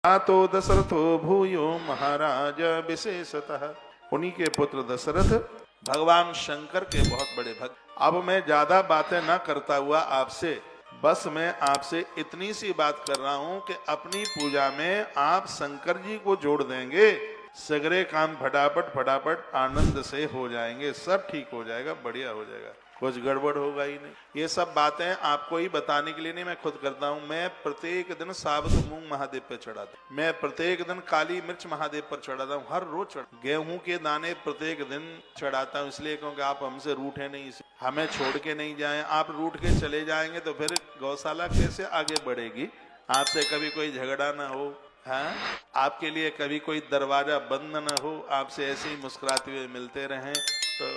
तो दशरथो भूयो महाराज विशेषतः। उन्हीं के पुत्र दशरथ भगवान शंकर के बहुत बड़े भक्त। अब मैं ज्यादा बातें न करता हुआ आपसे, बस मैं आपसे इतनी सी बात कर रहा हूं कि अपनी पूजा में आप शंकर जी को जोड़ देंगे, सगरे काम फटाफट फटाफट आनंद से हो जाएंगे, सब ठीक हो जाएगा, बढ़िया हो जाएगा, कुछ गड़बड़ होगा ही नहीं। ये सब बातें आपको ही बताने के लिए नहीं, मैं खुद करता हूँ। मैं प्रत्येक दिन साबुत मूंग महादेव पर चढ़ाता हूँ, मैं प्रत्येक दिन काली मिर्च महादेव पर चढ़ाता हूँ, हर रोज गेहूं के दाने प्रत्येक दिन चढ़ाता हूँ, इसलिए क्योंकि आप हमसे रूठे नहीं, हमें छोड़ के नहीं जाएं। आप रूठ के चले जाएंगे तो फिर गौशाला कैसे आगे बढ़ेगी? आपसे कभी कोई झगड़ा ना हो, हाँ, आपके लिए कभी कोई दरवाजा बंद न हो, आपसे ऐसे ही मुस्कुराते हुए मिलते रहें तो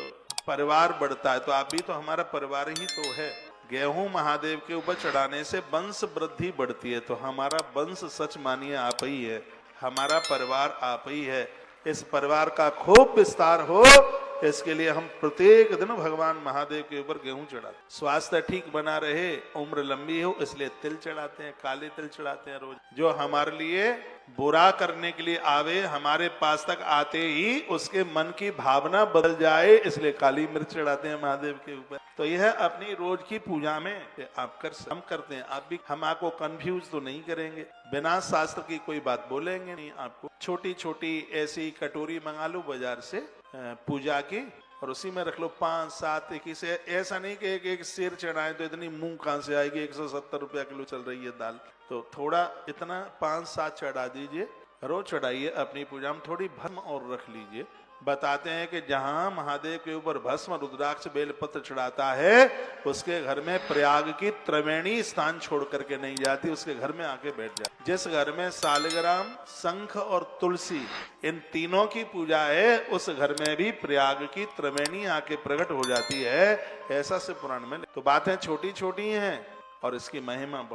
परिवार बढ़ता है। तो आप भी तो हमारा परिवार ही तो है। गेहूं महादेव के ऊपर चढ़ाने से वंश वृद्धि बढ़ती है, तो हमारा वंश सच मानिए आप ही है, हमारा परिवार आप ही है। इस परिवार का खूब विस्तार हो, इसके लिए हम प्रत्येक दिन भगवान महादेव के ऊपर गेहूं चढ़ाते। स्वास्थ्य ठीक बना रहे, उम्र लंबी हो, इसलिए तिल चढ़ाते हैं, काले तिल चढ़ाते हैं रोज। जो हमारे लिए बुरा करने के लिए आवे, हमारे पास तक आते ही उसके मन की भावना बदल जाए, इसलिए काली मिर्च चढ़ाते हैं महादेव के ऊपर। तो यह अपनी रोज की पूजा में आप हम करते हैं, आप भी। हम आपको कंफ्यूज तो नहीं करेंगे, बिना शास्त्र की कोई बात बोलेंगे नहीं आपको। छोटी छोटी ऐसी कटोरी मंगा लो बाजार से पूजा की, और उसी में रख लो 5-7 21। ऐसा नहीं कि एक एक शेर चढ़ाए तो इतनी मूंग कहां से आएगी, 170 रुपया किलो चल रही है दाल, तो थोड़ा इतना 5-7 चढ़ा दीजिए, रोज चढ़ाइए। अपनी पूजा में थोड़ी भस्म और रख लीजिए। बताते हैं कि जहां महादेव के ऊपर भस्म रुद्राक्ष बेलपत्र चढ़ाता है, उसके घर में प्रयाग की त्रिवेणी स्थान छोड़ करके नहीं जाती, उसके घर में आके बैठ जाती। जिस घर में सालग्राम, शंख और तुलसी इन तीनों की पूजा है, उस घर में भी प्रयाग की त्रिवेणी आके प्रकट हो जाती है, ऐसा से पुराण में। तो बातें छोटी छोटी हैं और इसकी महिमा बहुत।